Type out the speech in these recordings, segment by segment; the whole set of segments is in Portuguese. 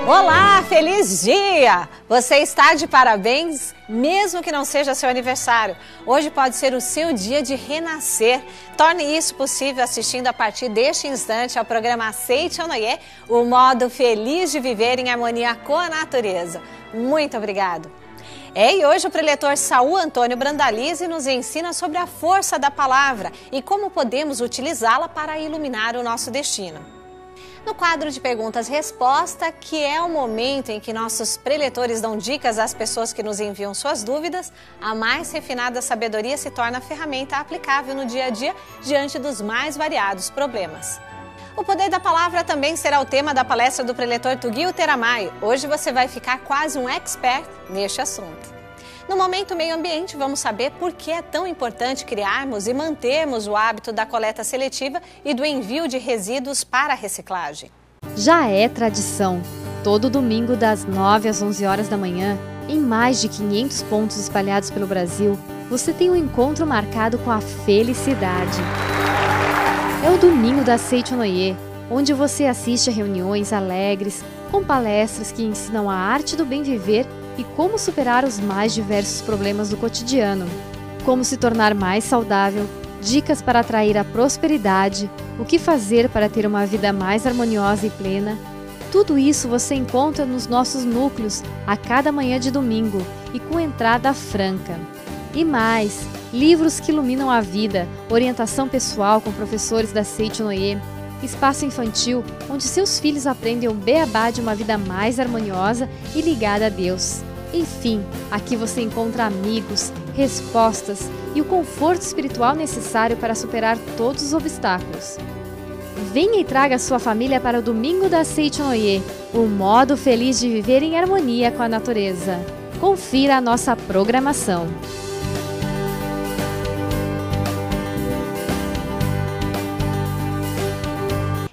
Olá, feliz dia! Você está de parabéns, mesmo que não seja seu aniversário. Hoje pode ser o seu dia de renascer. Torne isso possível assistindo a partir deste instante ao programa Seitonoye, o modo feliz de viver em harmonia com a natureza. Muito obrigado! E hoje o preletor Saul Antônio Brandalize nos ensina sobre a força da palavra e como podemos utilizá-la para iluminar o nosso destino. No quadro de perguntas-resposta, que é o momento em que nossos preletores dão dicas às pessoas que nos enviam suas dúvidas, a mais refinada sabedoria se torna a ferramenta aplicável no dia a dia diante dos mais variados problemas. O poder da palavra também será o tema da palestra do preletor Tugio Teramaio. Hoje você vai ficar quase um expert neste assunto. No Momento Meio Ambiente, vamos saber por que é tão importante criarmos e mantermos o hábito da coleta seletiva e do envio de resíduos para a reciclagem. Já é tradição. Todo domingo, das 9 às 11 horas da manhã, em mais de 500 pontos espalhados pelo Brasil, você tem um encontro marcado com a felicidade. É o Domingo da Seitonoye, onde você assiste a reuniões alegres, com palestras que ensinam a arte do bem viver e como superar os mais diversos problemas do cotidiano, como se tornar mais saudável, dicas para atrair a prosperidade, o que fazer para ter uma vida mais harmoniosa e plena. Tudo isso você encontra nos nossos núcleos a cada manhã de domingo e com entrada franca. E mais, livros que iluminam a vida, orientação pessoal com professores da Seitonoye, espaço infantil onde seus filhos aprendem o beabá de uma vida mais harmoniosa e ligada a Deus. Enfim, aqui você encontra amigos, respostas e o conforto espiritual necessário para superar todos os obstáculos. Venha e traga sua família para o Domingo da Seitonoye, o modo feliz de viver em harmonia com a natureza. Confira a nossa programação.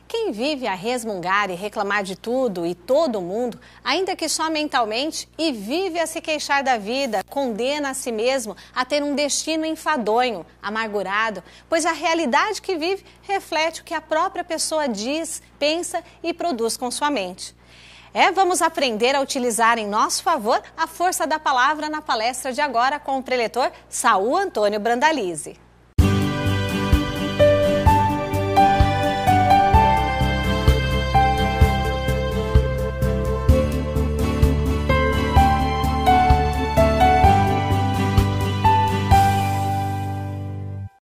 Quem vive a resmungar e reclamar de tudo e todo mundo, ainda que só mentalmente, e vive a se queixar da vida, condena a si mesmo a ter um destino enfadonho, amargurado, pois a realidade que vive reflete o que a própria pessoa diz, pensa e produz com sua mente. Vamos aprender a utilizar em nosso favor a força da palavra na palestra de agora com o preletor Saul Antônio Brandalize.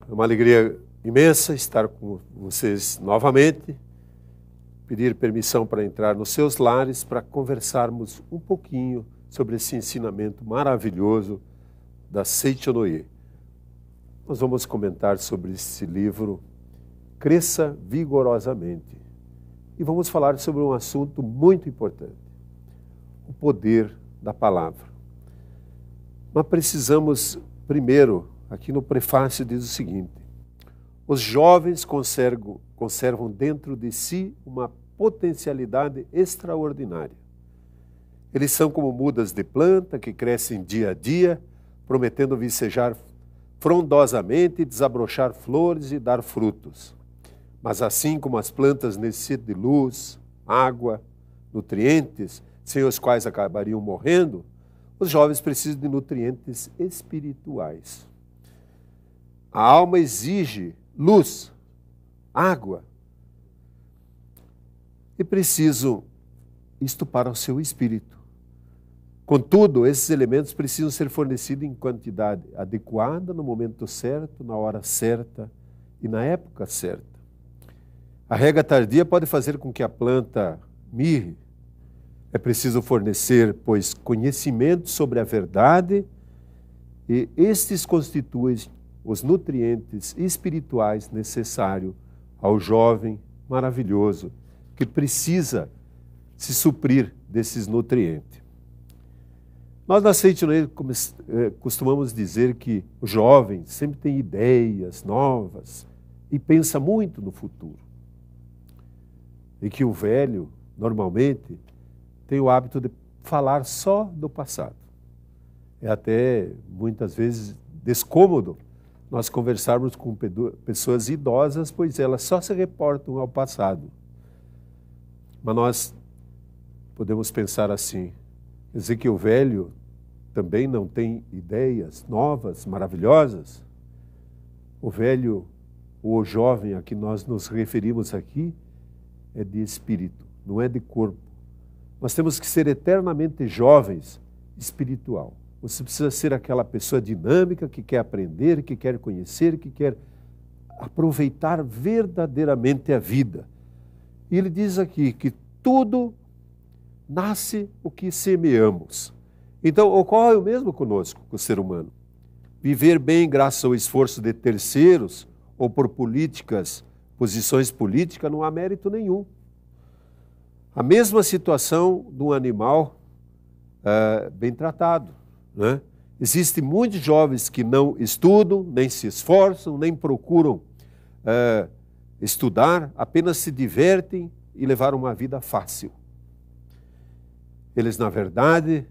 É uma alegria imensa estar com vocês novamente, pedir permissão para entrar nos seus lares para conversarmos um pouquinho sobre esse ensinamento maravilhoso da Seitonoye. Nós vamos comentar sobre esse livro, Cresça Vigorosamente, e vamos falar sobre um assunto muito importante, o poder da palavra. Mas precisamos primeiro, aqui no prefácio diz o seguinte: os jovens conservam dentro de si uma potencialidade extraordinária. Eles são como mudas de planta que crescem dia a dia, prometendo vicejar frondosamente, desabrochar flores e dar frutos. Mas assim como as plantas necessitam de luz, água, nutrientes, sem os quais acabariam morrendo, os jovens precisam de nutrientes espirituais. A alma exige luz, água, e preciso isto para o seu espírito. Contudo, esses elementos precisam ser fornecidos em quantidade adequada, no momento certo, na hora certa e na época certa. A rega tardia pode fazer com que a planta mirre. É preciso fornecer, pois, conhecimento sobre a verdade, e estes constituem os nutrientes espirituais necessários ao jovem maravilhoso que precisa se suprir desses nutrientes. Nós na Seitonoye costumamos dizer que o jovem sempre tem ideias novas e pensa muito no futuro. E que o velho, normalmente, tem o hábito de falar só do passado. É até, muitas vezes, descômodo nós conversarmos com pessoas idosas, pois elas só se reportam ao passado. Mas nós podemos pensar assim, quer dizer que o velho também não tem ideias novas, maravilhosas? O velho, ou o jovem a que nós nos referimos aqui, é de espírito, não é de corpo. Nós temos que ser eternamente jovens espiritual. Você precisa ser aquela pessoa dinâmica que quer aprender, que quer conhecer, que quer aproveitar verdadeiramente a vida. E ele diz aqui que tudo nasce o que semeamos. Então, ocorre o mesmo conosco, com o ser humano. Viver bem graças ao esforço de terceiros ou por posições políticas, não há mérito nenhum. A mesma situação de um animal bem tratado, né? Existem muitos jovens que não estudam, nem se esforçam, nem procuram estudar, apenas se divertem e levaram uma vida fácil. Eles, na verdade,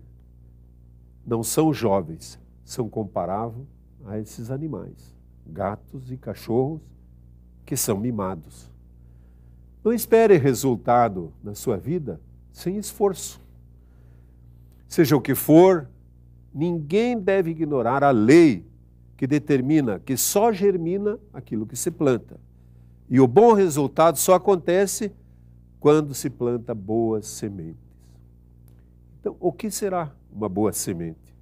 não são jovens, são comparáveis a esses animais, gatos e cachorros, que são mimados. Não espere resultado na sua vida sem esforço. Seja o que for, ninguém deve ignorar a lei que determina que só germina aquilo que se planta. E o bom resultado só acontece quando se planta boas sementes. Então, o que será uma boa semente?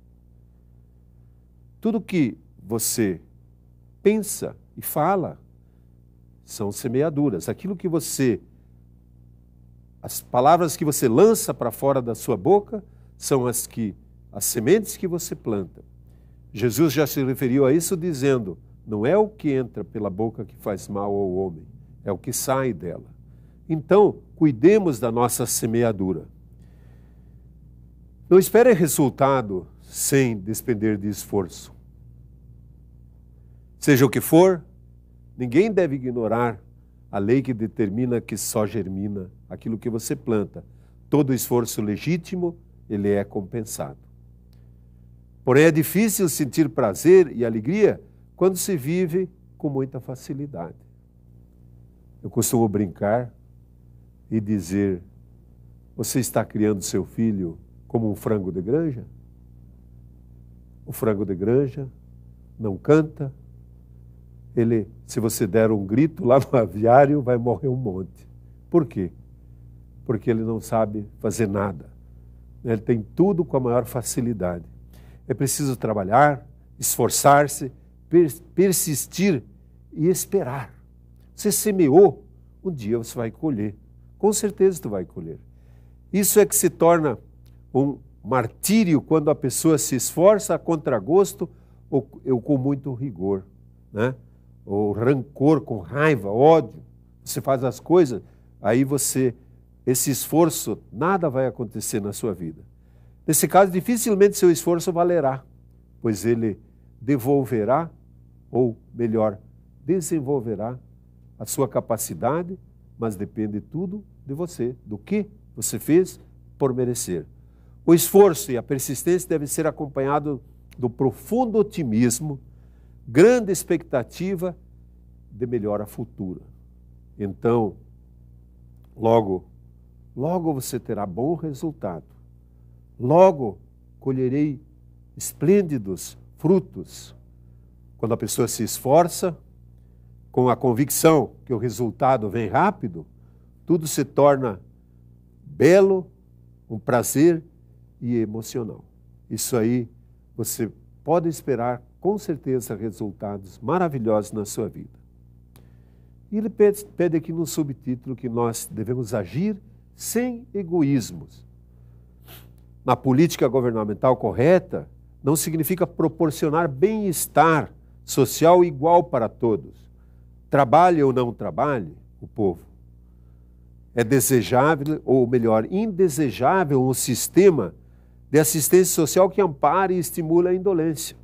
Tudo que você pensa e fala são semeaduras. Aquilo que as palavras que você lança para fora da sua boca são as sementes que você planta. Jesus já se referiu a isso dizendo, não é o que entra pela boca que faz mal ao homem, é o que sai dela. Então, cuidemos da nossa semeadura. Não espere resultado sem despender de esforço. Seja o que for, ninguém deve ignorar a lei que determina que só germina aquilo que você planta. Todo esforço legítimo, ele é compensado. Porém, é difícil sentir prazer e alegria quando se vive com muita facilidade. Eu costumo brincar e dizer, você está criando seu filho como um frango de granja? O frango de granja não canta, se você der um grito lá no aviário, vai morrer um monte. Por quê? Porque ele não sabe fazer nada. Ele tem tudo com a maior facilidade. É preciso trabalhar, esforçar-se, persistir e esperar. Você semeou, um dia você vai colher. Com certeza tu vai colher. Isso é que se torna um martírio quando a pessoa se esforça a contragosto ou com muito rigor, né? Ou rancor, com raiva, ódio. Você faz as coisas, aí esse esforço, nada vai acontecer na sua vida. Nesse caso, dificilmente seu esforço valerá, pois ele devolverá, ou melhor, desenvolverá a sua capacidade, mas depende tudo de você, do que você fez por merecer. O esforço e a persistência devem ser acompanhados do profundo otimismo, grande expectativa de melhora futura. Então, logo você terá bom resultado. Logo colherei esplêndidos frutos. Quando a pessoa se esforça, com a convicção que o resultado vem rápido, tudo se torna belo, um prazer e emocional. Isso aí você pode esperar com certeza resultados maravilhosos na sua vida. E ele pede aqui no subtítulo que nós devemos agir sem egoísmos. Na política governamental correta, não significa proporcionar bem-estar social igual para todos. Trabalhe ou não trabalhe, o povo. É desejável, ou melhor, indesejável, um sistema de assistência social que ampare e estimule a indolência.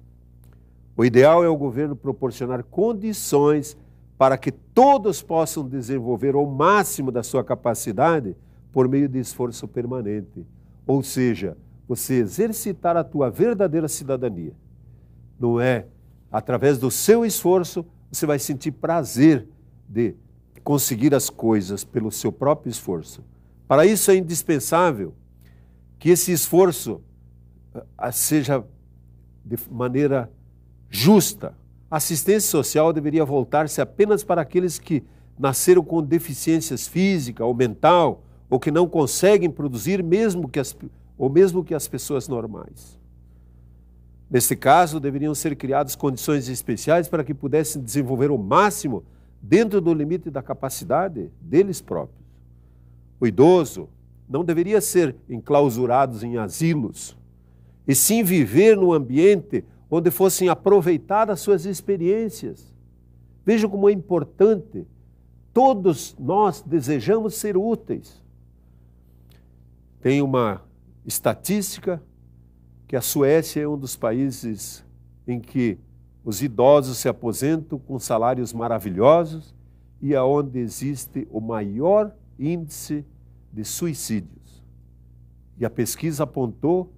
O ideal é o governo proporcionar condições para que todos possam desenvolver o máximo da sua capacidade por meio de esforço permanente. Ou seja, você exercitar a tua verdadeira cidadania. Não é através do seu esforço, você vai sentir prazer de conseguir as coisas pelo seu próprio esforço. Para isso é indispensável que esse esforço seja de maneira justa. A assistência social deveria voltar-se apenas para aqueles que nasceram com deficiências física ou mental, ou que não conseguem produzir mesmo que as pessoas normais. Nesse caso, deveriam ser criadas condições especiais para que pudessem desenvolver o máximo dentro do limite da capacidade deles próprios. O idoso não deveria ser enclausurados em asilos, e sim viver num ambiente onde fossem aproveitadas suas experiências. Vejam como é importante. Todos nós desejamos ser úteis. Tem uma estatística que a Suécia é um dos países em que os idosos se aposentam com salários maravilhosos e aonde existe o maior índice de suicídios. E a pesquisa apontou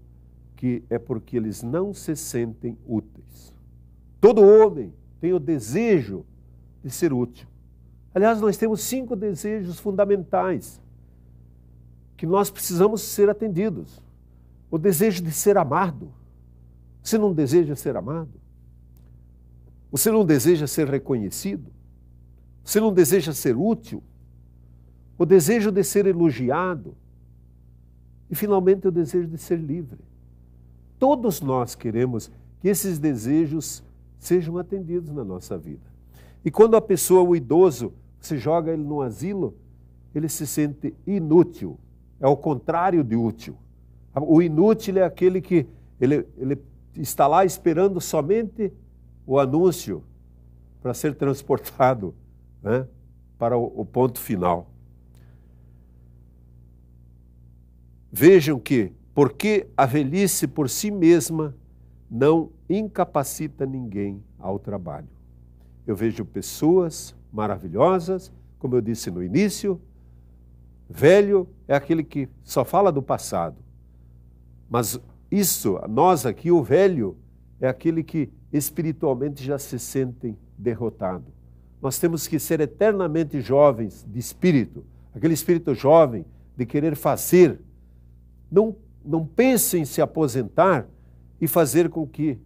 que é porque eles não se sentem úteis. Todo homem tem o desejo de ser útil. Aliás, nós temos 5 desejos fundamentais que nós precisamos ser atendidos. O desejo de ser amado. Você não deseja ser amado? Você não deseja ser reconhecido? Você não deseja ser útil? O desejo de ser elogiado? E, finalmente, o desejo de ser livre. Todos nós queremos que esses desejos sejam atendidos na nossa vida. E quando a pessoa, o idoso, você joga ele no asilo, ele se sente inútil. É o contrário de útil. O inútil é aquele que ele está lá esperando somente o anúncio para ser transportado, né, para o ponto final. Vejam que, porque a velhice por si mesma não incapacita ninguém ao trabalho. Eu vejo pessoas maravilhosas, como eu disse no início, velho é aquele que só fala do passado. Mas isso, nós aqui, o velho, é aquele que espiritualmente já se sentem derrotado. Nós temos que ser eternamente jovens de espírito, aquele espírito jovem de querer fazer. Não pense em se aposentar e fazer com que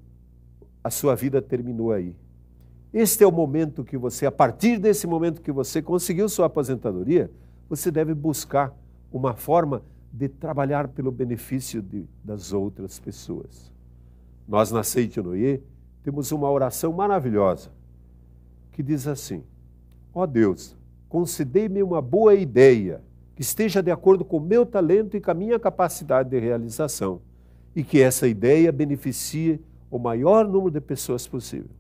a sua vida terminou aí. Este é o momento que você, a partir desse momento que você conseguiu sua aposentadoria, você deve buscar uma forma de trabalhar pelo benefício das outras pessoas. Nós, na Seite Noé, temos uma oração maravilhosa que diz assim: ó Deus, concedei-me uma boa ideia que esteja de acordo com o meu talento e com a minha capacidade de realização, e que essa ideia beneficie o maior número de pessoas possível.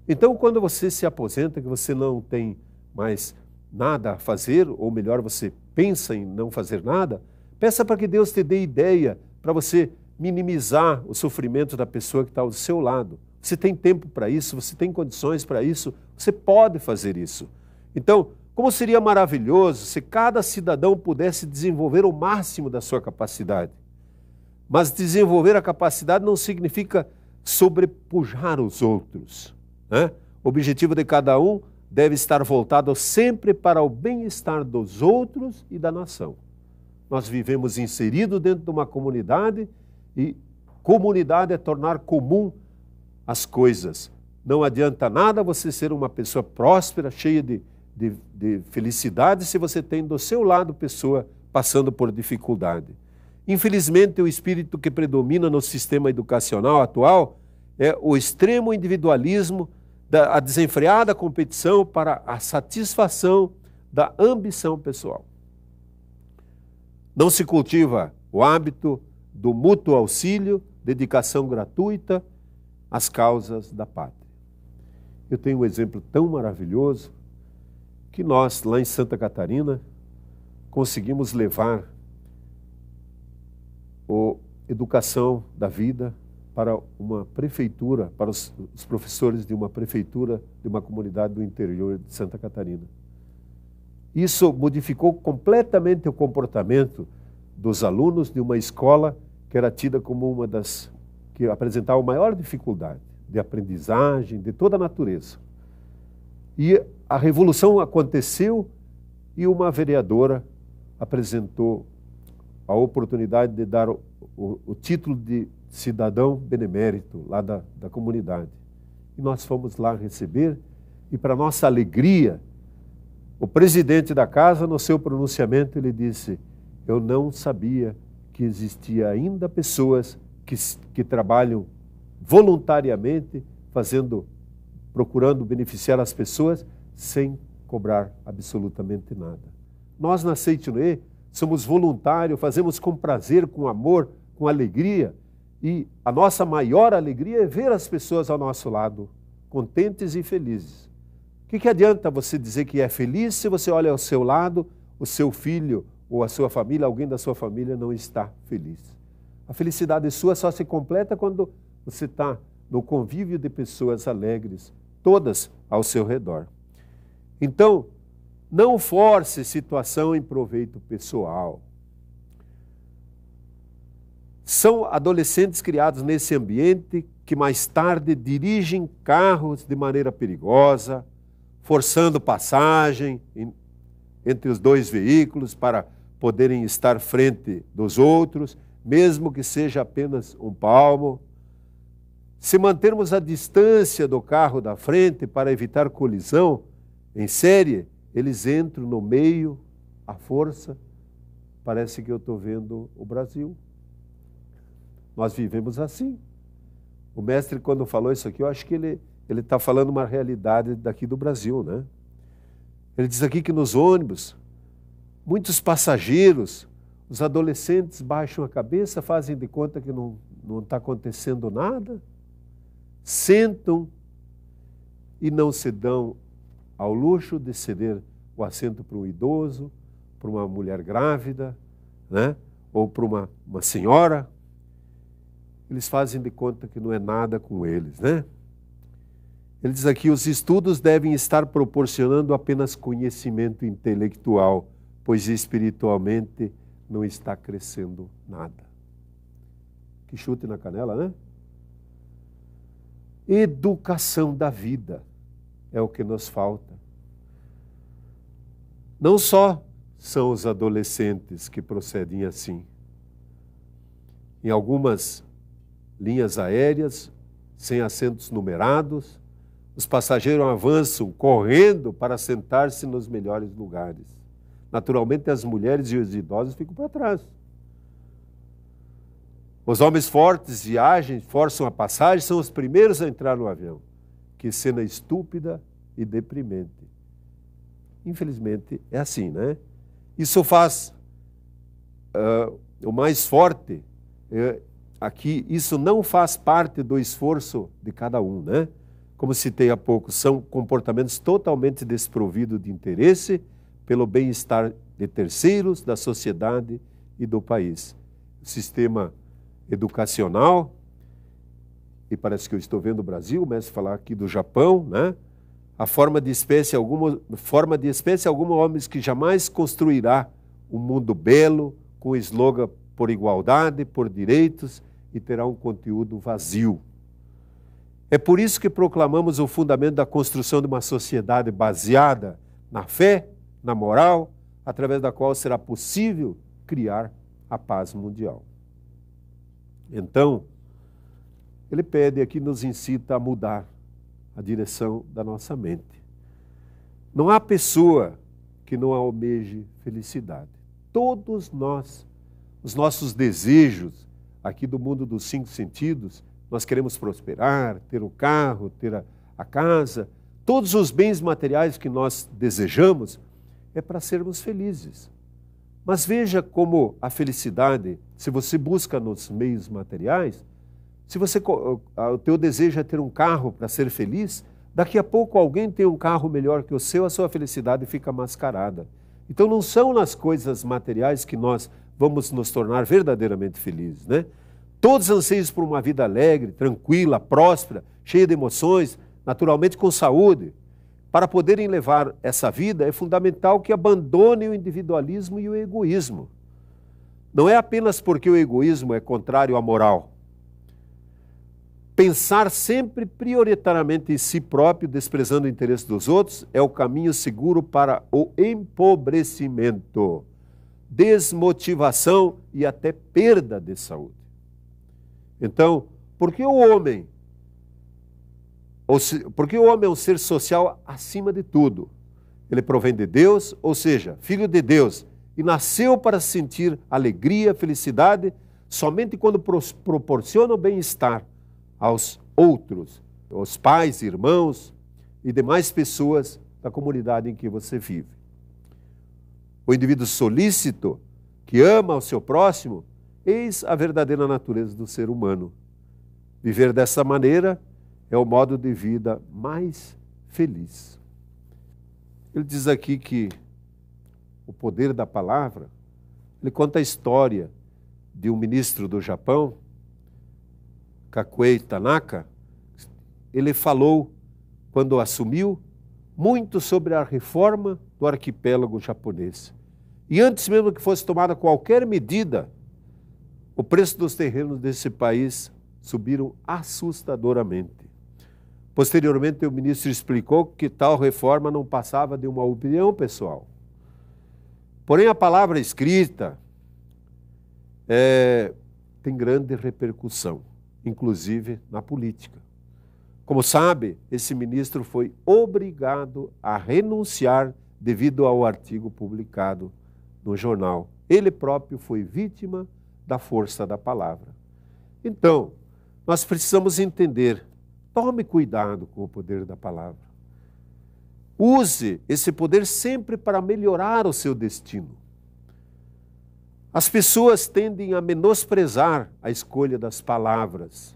Então, quando você se aposenta, que você não tem mais nada a fazer, ou melhor, você pensa em não fazer nada, peça para que Deus te dê ideia para você minimizar o sofrimento da pessoa que está ao seu lado. Você tem tempo para isso, você tem condições para isso, você pode fazer isso. Então, como seria maravilhoso se cada cidadão pudesse desenvolver o máximo da sua capacidade. Mas desenvolver a capacidade não significa sobrepujar os outros, né? O objetivo de cada um deve estar voltado sempre para o bem-estar dos outros e da nação. Nós vivemos inseridos dentro de uma comunidade e comunidade é tornar comum as coisas. Não adianta nada você ser uma pessoa próspera, cheia de felicidade, se você tem do seu lado pessoa passando por dificuldade. Infelizmente, o espírito que predomina no sistema educacional atual é o extremo individualismo, a desenfreada competição para a satisfação da ambição pessoal. Não se cultiva o hábito do mútuo auxílio, dedicação gratuita às causas da pátria. Eu tenho um exemplo tão maravilhoso que nós, lá em Santa Catarina, conseguimos levar a educação da vida para uma prefeitura, para os professores de uma prefeitura de uma comunidade do interior de Santa Catarina. Isso modificou completamente o comportamento dos alunos de uma escola que era tida como uma das que apresentava a maior dificuldade de aprendizagem, de toda a natureza. E a revolução aconteceu e uma vereadora apresentou a oportunidade de dar o título de cidadão benemérito lá da comunidade. E nós fomos lá receber, e para nossa alegria, o presidente da casa, no seu pronunciamento, ele disse: eu não sabia que existia ainda pessoas que trabalham voluntariamente, procurando beneficiar as pessoas sem cobrar absolutamente nada. Nós na Seitinuê somos voluntários, fazemos com prazer, com amor, com alegria, e a nossa maior alegria é ver as pessoas ao nosso lado, contentes e felizes. O que adianta você dizer que é feliz se você olha ao seu lado, o seu filho ou a sua família, alguém da sua família não está feliz? A felicidade sua só se completa quando você está no convívio de pessoas alegres, todas ao seu redor. Então, não force situação em proveito pessoal. São adolescentes criados nesse ambiente que mais tarde dirigem carros de maneira perigosa, forçando passagem entre os dois veículos para poderem estar frente dos outros, mesmo que seja apenas um palmo. Se mantermos a distância do carro da frente para evitar colisão em série, eles entram no meio, à força. Parece que eu estou vendo o Brasil. Nós vivemos assim. O mestre, quando falou isso aqui, eu acho que ele está falando uma realidade daqui do Brasil, né? Ele diz aqui que nos ônibus, muitos passageiros, os adolescentes baixam a cabeça, fazem de conta que não está acontecendo nada, sentam e não se dão ao luxo de ceder o assento para um idoso, para uma mulher grávida, né? Ou para uma senhora. Eles fazem de conta que não é nada com eles, né? Ele diz aqui: os estudos devem estar proporcionando apenas conhecimento intelectual, pois espiritualmente não está crescendo nada. Que chute na canela, né? Educação da vida é o que nos falta. Não só são os adolescentes que procedem assim. Em algumas linhas aéreas, sem assentos numerados, os passageiros avançam correndo para sentar-se nos melhores lugares. Naturalmente, as mulheres e os idosos ficam para trás. Os homens fortes e ágeis forçam a passagem, são os primeiros a entrar no avião. Que cena estúpida e deprimente. Infelizmente, é assim, né? Isso faz o mais forte. Aqui, isso não faz parte do esforço de cada um, né? Como citei há pouco, são comportamentos totalmente desprovidos de interesse pelo bem-estar de terceiros, da sociedade e do país. O sistema educacional, e parece que eu estou vendo o Brasil, o mestre falar aqui do Japão, né? A forma de espécie alguma, homens que jamais construirá um mundo belo, com o slogan por igualdade, por direitos, e terá um conteúdo vazio. É por isso que proclamamos o fundamento da construção de uma sociedade baseada na fé, na moral, através da qual será possível criar a paz mundial. Então, ele pede aqui, nos incita a mudar a direção da nossa mente. Não há pessoa que não almeje felicidade. Todos nós, os nossos desejos aqui do mundo dos 5 sentidos, nós queremos prosperar, ter o carro, ter a casa, todos os bens materiais que nós desejamos é para sermos felizes. Mas veja como a felicidade, se você busca nos meios materiais, se o teu desejo é ter um carro para ser feliz, daqui a pouco alguém tem um carro melhor que o seu, a sua felicidade fica mascarada. Então não são nas coisas materiais que nós vamos nos tornar verdadeiramente felizes, né? Todos anseios por uma vida alegre, tranquila, próspera, cheia de emoções, naturalmente com saúde. Para poderem levar essa vida, é fundamental que abandonem o individualismo e o egoísmo. Não é apenas porque o egoísmo é contrário à moral. Pensar sempre prioritariamente em si próprio, desprezando o interesse dos outros, é o caminho seguro para o empobrecimento. desmotivação e até perda de saúde. Então, porque o homem é um ser social acima de tudo. Ele provém de Deus, ou seja, filho de Deus, e nasceu para sentir alegria, felicidade, somente quando proporciona o bem-estar aos outros, aos pais, irmãos e demais pessoas da comunidade em que você vive. O indivíduo solícito, que ama o seu próximo, eis a verdadeira natureza do ser humano. Viver dessa maneira é o modo de vida mais feliz. Ele diz aqui que o poder da palavra, ele conta a história de um ministro do Japão, Kakuei Tanaka. Ele falou, quando assumiu, muito sobre a reforma do arquipélago japonês. E antes mesmo que fosse tomada qualquer medida, o preço dos terrenos desse país subiram assustadoramente. Posteriormente, o ministro explicou que tal reforma não passava de uma opinião pessoal. Porém, a palavra escrita tem grande repercussão, inclusive na política. Como sabe, esse ministro foi obrigado a renunciar devido ao artigo publicado no jornal. Ele próprio foi vítima da força da palavra. Então, nós precisamos entender, tome cuidado com o poder da palavra. Use esse poder sempre para melhorar o seu destino. As pessoas tendem a menosprezar a escolha das palavras,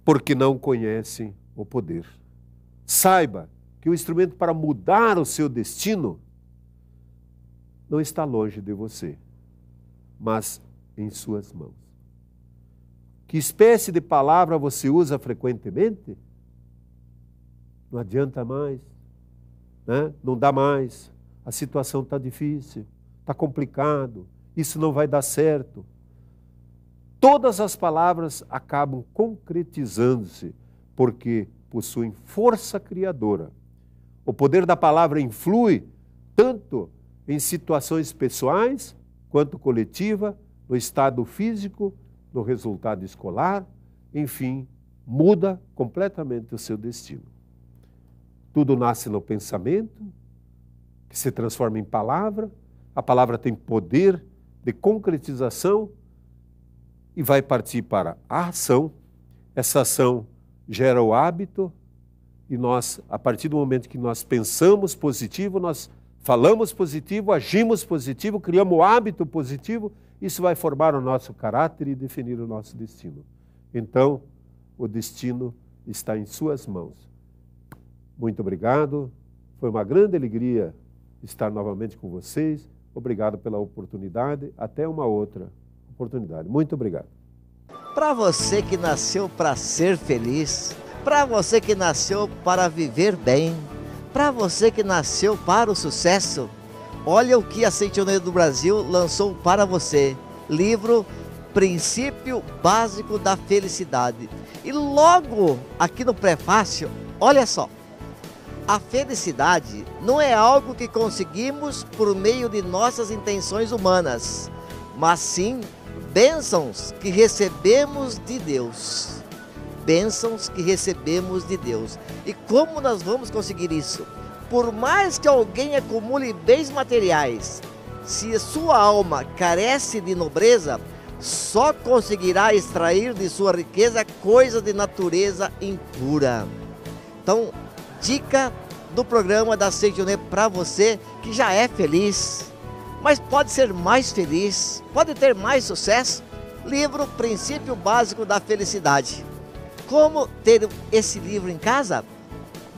porque não conhecem o poder. Saiba que o instrumento para mudar o seu destino não está longe de você, mas em suas mãos. Que espécie de palavra você usa frequentemente? Não adianta mais, né? Não dá mais, a situação está difícil, está complicado, isso não vai dar certo. Todas as palavras acabam concretizando-se porque possuem força criadora. O poder da palavra influi tanto em situações pessoais quanto coletiva, no estado físico, no resultado escolar, enfim, muda completamente o seu destino. Tudo nasce no pensamento, que se transforma em palavra, a palavra tem poder de concretização e vai partir para a ação. Essa ação gera o hábito e nós, a partir do momento que nós pensamos positivo, nós falamos positivo, agimos positivo, criamos o hábito positivo, isso vai formar o nosso caráter e definir o nosso destino. Então, o destino está em suas mãos. Muito obrigado, foi uma grande alegria estar novamente com vocês. Obrigado pela oportunidade, até uma outra oportunidade. Muito obrigado. Para você que nasceu para ser feliz, para você que nasceu para viver bem, para você que nasceu para o sucesso, olha o que a Seitoneira do Brasil lançou para você. Livro Princípio Básico da Felicidade. E logo aqui no prefácio, olha só. A felicidade não é algo que conseguimos por meio de nossas intenções humanas, mas sim bênçãos que recebemos de Deus. Bênçãos que recebemos de Deus. E como nós vamos conseguir isso? Por mais que alguém acumule bens materiais, se a sua alma carece de nobreza, só conseguirá extrair de sua riqueza coisa de natureza impura. Então, dica do programa da Seitoneira para você que já é feliz, mas pode ser mais feliz, pode ter mais sucesso. Livro Princípio Básico da Felicidade. Como ter esse livro em casa?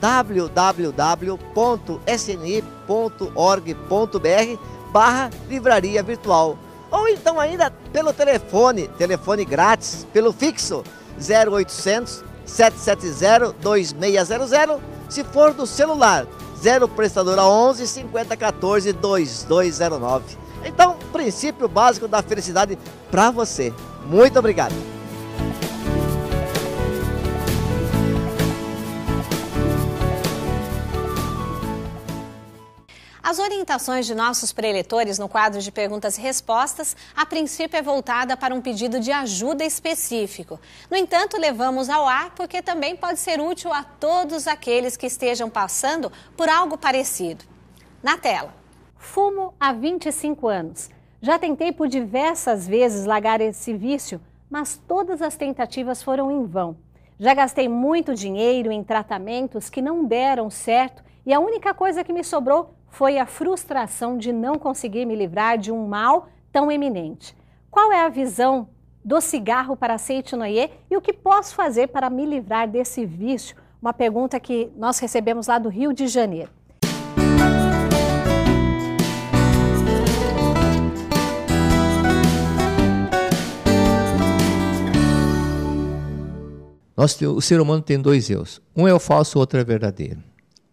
www.sni.org.br/livraria virtual. Ou então ainda pelo telefone grátis, pelo fixo 0800 770 2600. Se for do celular, 0 prestadora 11 50 14 2209. Então, princípio básico da felicidade para você. Muito obrigado. As orientações de nossos preletores no quadro de perguntas e respostas, a princípio é voltada para um pedido de ajuda específico. No entanto, levamos ao ar porque também pode ser útil a todos aqueles que estejam passando por algo parecido. Na tela. Fumo há 25 anos. Já tentei por diversas vezes largar esse vício, mas todas as tentativas foram em vão. Já gastei muito dinheiro em tratamentos que não deram certo e a única coisa que me sobrou foi a frustração de não conseguir me livrar de um mal tão eminente. Qual é a visão do cigarro para Seito-Noye e o que posso fazer para me livrar desse vício? Uma pergunta que nós recebemos lá do Rio de Janeiro. O ser humano tem dois eus. Um é o falso, o outro é o verdadeiro.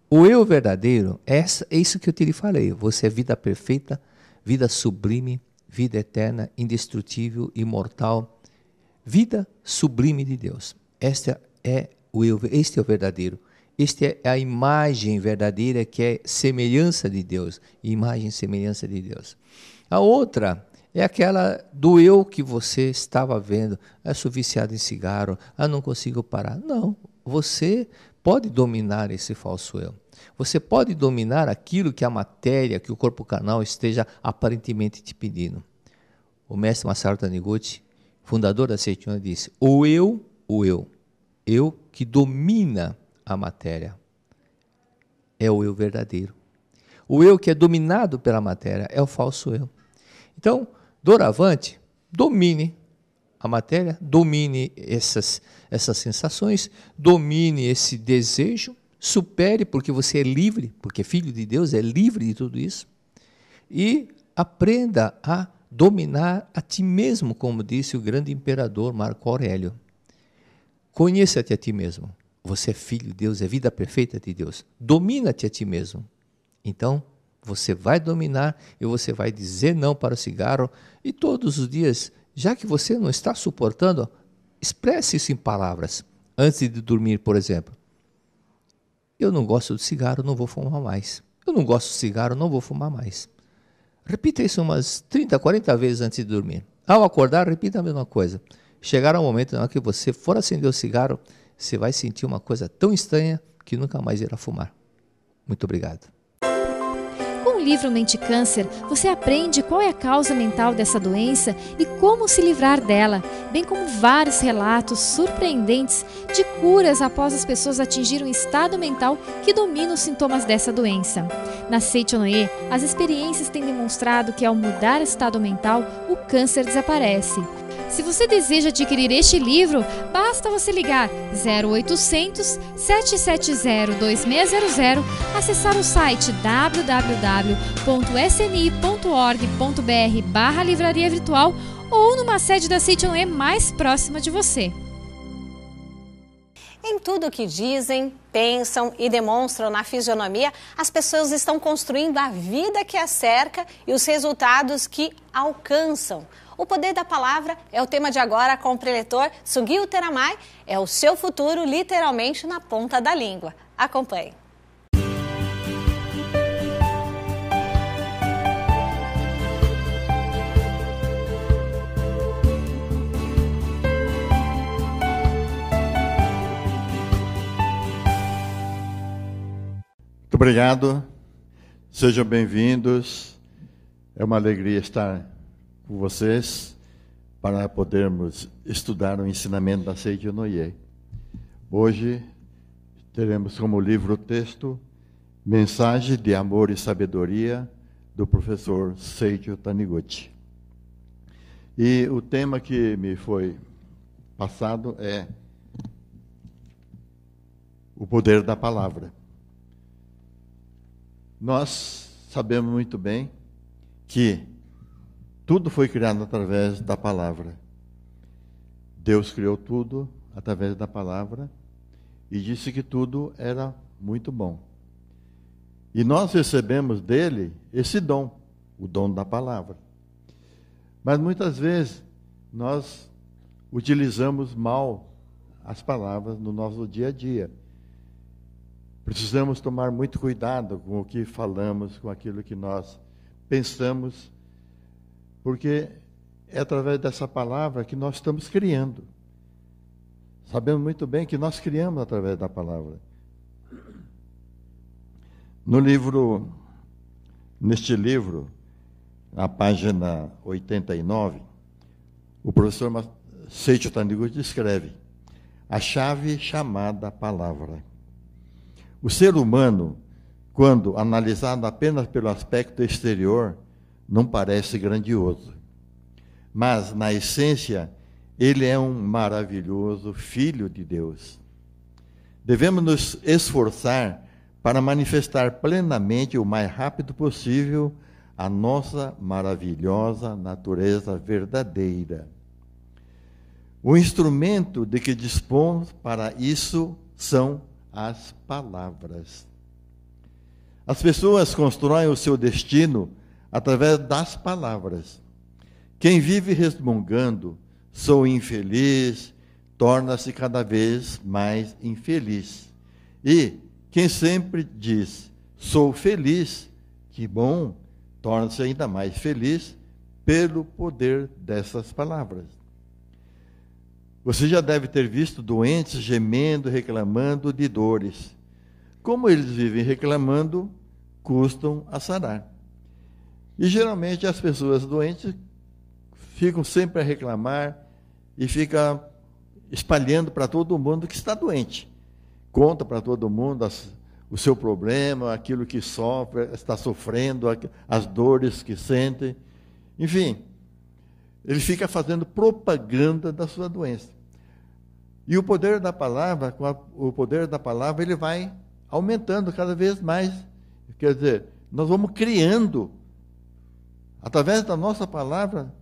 O eu verdadeiro é isso que eu te falei. Você é vida perfeita, vida sublime, vida eterna, indestrutível, imortal. Vida sublime de Deus. Este é o verdadeiro. Este é a imagem verdadeira que é semelhança de Deus. Imagem e semelhança de Deus. A outra é aquela do eu que você estava vendo. Eu sou viciado em cigarro, não consigo parar. Não, você pode dominar esse falso eu. Você pode dominar aquilo que a matéria, que o corpo carnal esteja aparentemente te pedindo. O mestre Masaru Taniguchi, fundador da Seito-Noye, disse: o eu que domina a matéria é o eu verdadeiro. O eu que é dominado pela matéria é o falso eu. Então, doravante, domine a matéria, domine essas sensações, domine esse desejo, supere, porque você é livre, porque filho de Deus é livre de tudo isso, e aprenda a dominar a ti mesmo, como disse o grande imperador Marco Aurélio. Conheça-te a ti mesmo. Você é filho de Deus, é vida perfeita de Deus. Domina-te a ti mesmo. Então, você vai dominar e você vai dizer não para o cigarro. E todos os dias, já que você não está suportando, expresse isso em palavras. Antes de dormir, por exemplo. Eu não gosto de cigarro, não vou fumar mais. Eu não gosto de cigarro, não vou fumar mais. Repita isso umas 30, 40 vezes antes de dormir. Ao acordar, repita a mesma coisa. Chegará um momento na hora que você for acender o cigarro, você vai sentir uma coisa tão estranha que nunca mais irá fumar. Muito obrigado. Com o livro Mente Câncer, você aprende qual é a causa mental dessa doença e como se livrar dela, bem como vários relatos surpreendentes de curas após as pessoas atingirem um estado mental que domina os sintomas dessa doença. Na Seito-Noye, as experiências têm demonstrado que ao mudar estado mental, o câncer desaparece. Se você deseja adquirir este livro, basta você ligar 0800 770 2600, acessar o site www.sni.org.br/livraria virtual ou numa sede da Seito-Noye mais próxima de você. Em tudo o que dizem, pensam e demonstram na fisionomia, as pessoas estão construindo a vida que as cerca e os resultados que alcançam. O poder da palavra é o tema de agora com o preletor Sugio Teramai. É o seu futuro literalmente na ponta da língua. Acompanhe. Muito obrigado. Sejam bem-vindos. É uma alegria estar com vocês para podermos estudar o ensinamento da Seito-Noye. Hoje teremos como livro-texto Mensagem de Amor e Sabedoria do professor Seito Taniguchi. E o tema que me foi passado é o poder da palavra. Nós sabemos muito bem que tudo foi criado através da palavra. Deus criou tudo através da palavra e disse que tudo era muito bom. E nós recebemos dele esse dom, o dom da palavra. Mas muitas vezes nós utilizamos mal as palavras no nosso dia a dia. precisamos tomar muito cuidado com o que falamos, com aquilo que nós pensamos, porque é através dessa palavra que nós estamos criando. Sabemos muito bem que nós criamos através da palavra. Neste livro, na página 89, o professor Seiichi Taniguchi escreve: a chave chamada palavra. O ser humano, quando analisado apenas pelo aspecto exterior, não parece grandioso. Mas, na essência, ele é um maravilhoso Filho de Deus. Devemos nos esforçar para manifestar plenamente, o mais rápido possível, a nossa maravilhosa natureza verdadeira. O instrumento de que dispomos para isso são as palavras. As pessoas constroem o seu destino através das palavras. Quem vive resmungando, sou infeliz, torna-se cada vez mais infeliz. E quem sempre diz, sou feliz, que bom, torna-se ainda mais feliz pelo poder dessas palavras. Você já deve ter visto doentes gemendo, reclamando de dores. Como eles vivem reclamando, custam a sarar. E geralmente as pessoas doentes ficam sempre a reclamar e ficam espalhando para todo mundo que está doente. Conta para todo mundo o seu problema, aquilo que sofre, está sofrendo, as dores que sente. Enfim, ele fica fazendo propaganda da sua doença. E o poder da palavra, ele vai aumentando cada vez mais. Quer dizer, nós vamos criando, através da nossa palavra,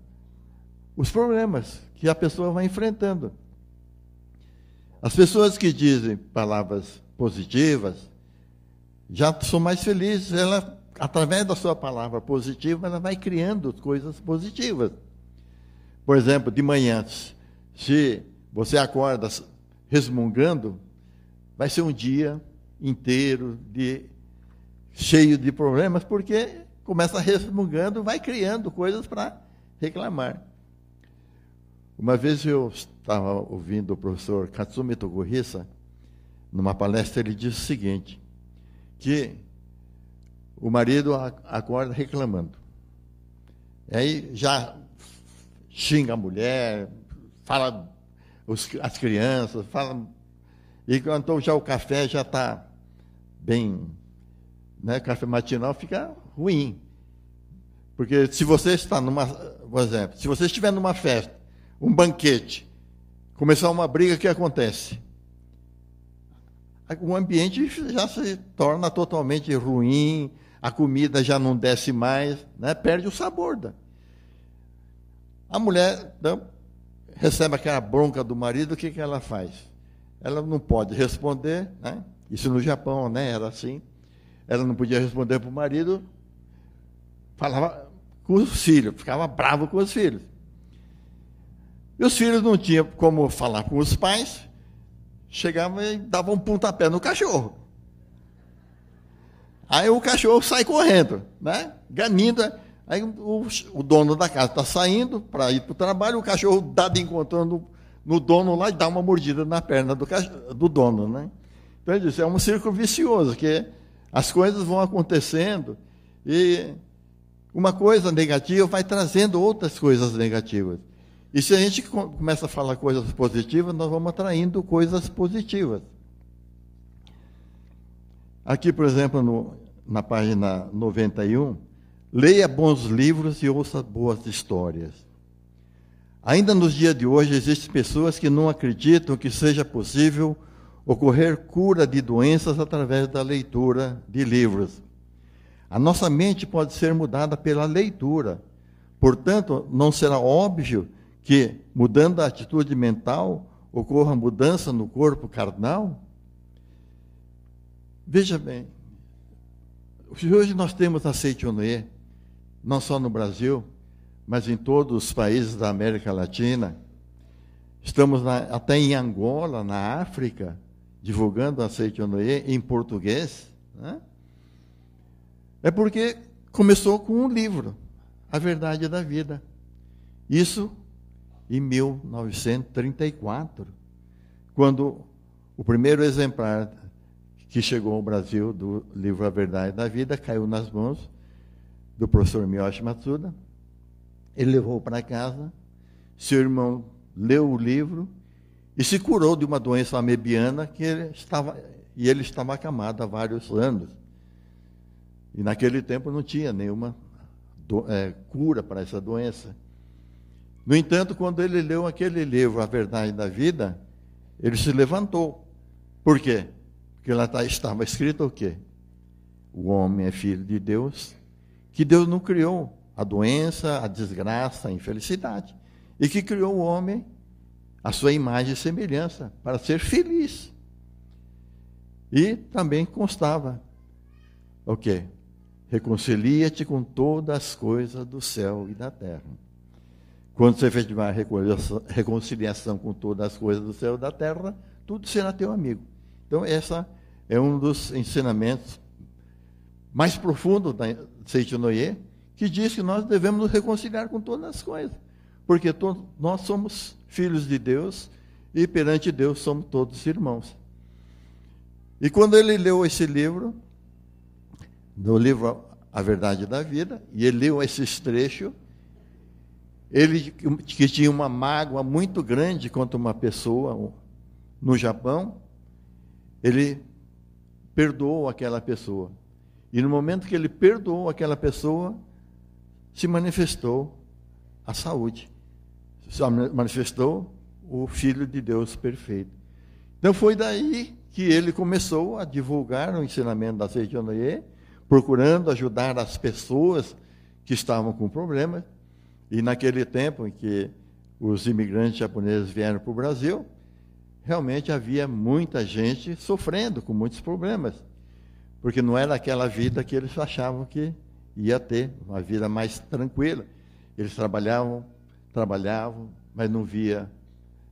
os problemas que a pessoa vai enfrentando. As pessoas que dizem palavras positivas já são mais felizes. Ela, através da sua palavra positiva, ela vai criando coisas positivas. Por exemplo, de manhã, se você acorda resmungando, vai ser um dia inteiro cheio de problemas, porque começa resmungando, vai criando coisas para reclamar. Uma vez eu estava ouvindo o professor Katsumi Tokuhisa, numa palestra, ele disse o seguinte, que o marido acorda reclamando. E aí já xinga a mulher, fala as crianças, fala, e então já o café já está bem, né, café matinal fica ruim. Porque se você está por exemplo, se você estiver numa festa, um banquete, começar uma briga, o que acontece? O ambiente já se torna totalmente ruim, a comida já não desce mais, né? Perde o sabor. A mulher recebe aquela bronca do marido, o que ela faz? Ela não pode responder, né? Isso no Japão, né? Era assim. Ela não podia responder para o marido, falava com os filhos, ficava bravo com os filhos. E os filhos não tinham como falar com os pais, chegavam e davam um pontapé no cachorro. Aí o cachorro sai correndo, né? Ganindo. Aí o dono da casa está saindo para ir para o trabalho, o cachorro dá de encontro no dono lá e dá uma mordida na perna do dono, né? Então ele disse, é um círculo vicioso, que as coisas vão acontecendo e uma coisa negativa vai trazendo outras coisas negativas. E se a gente começa a falar coisas positivas, nós vamos atraindo coisas positivas. Aqui, por exemplo, na página 91, leia bons livros e ouça boas histórias. Ainda nos dias de hoje, existem pessoas que não acreditam que seja possível ocorrer cura de doenças através da leitura de livros. A nossa mente pode ser mudada pela leitura. Portanto, não será óbvio que, mudando a atitude mental, ocorra mudança no corpo carnal? Veja bem, hoje nós temos a Seichonoye, não só no Brasil, mas em todos os países da América Latina. Estamos até em Angola, na África, divulgando a Seichonoye em português, né? É porque começou com um livro, A Verdade da Vida. Isso em 1934, quando o primeiro exemplar que chegou ao Brasil do livro A Verdade da Vida caiu nas mãos do professor Miyoshi Matsuda. Ele levou para casa, seu irmão leu o livro e se curou de uma doença amebiana que ele estava acamado há vários anos. E naquele tempo não tinha nenhuma cura para essa doença. No entanto, quando ele leu aquele livro, A Verdade da Vida, ele se levantou. Por quê? Porque lá estava escrito o quê? O homem é filho de Deus, que Deus não criou a doença, a desgraça, a infelicidade, e que criou o homem à sua imagem e semelhança, para ser feliz. E também constava o quê? Reconcilia-te com todas as coisas do céu e da terra. Quando você efetivar a reconciliação com todas as coisas do céu e da terra, tudo será teu amigo. Então, essa é um dos ensinamentos mais profundos da Seichonoye, que diz que nós devemos nos reconciliar com todas as coisas, porque nós somos filhos de Deus e perante Deus somos todos irmãos. E quando ele leu esse livro, no livro A Verdade da Vida, e ele leu esses trechos, ele que tinha uma mágoa muito grande contra uma pessoa no Japão, ele perdoou aquela pessoa. E no momento que ele perdoou aquela pessoa, se manifestou a saúde. Se manifestou o Filho de Deus perfeito. Então foi daí que ele começou a divulgar o ensinamento da Seichonoye, procurando ajudar as pessoas que estavam com problemas. E naquele tempo em que os imigrantes japoneses vieram para o Brasil, realmente havia muita gente sofrendo com muitos problemas, porque não era aquela vida que eles achavam que ia ter, uma vida mais tranquila. Eles trabalhavam, mas não via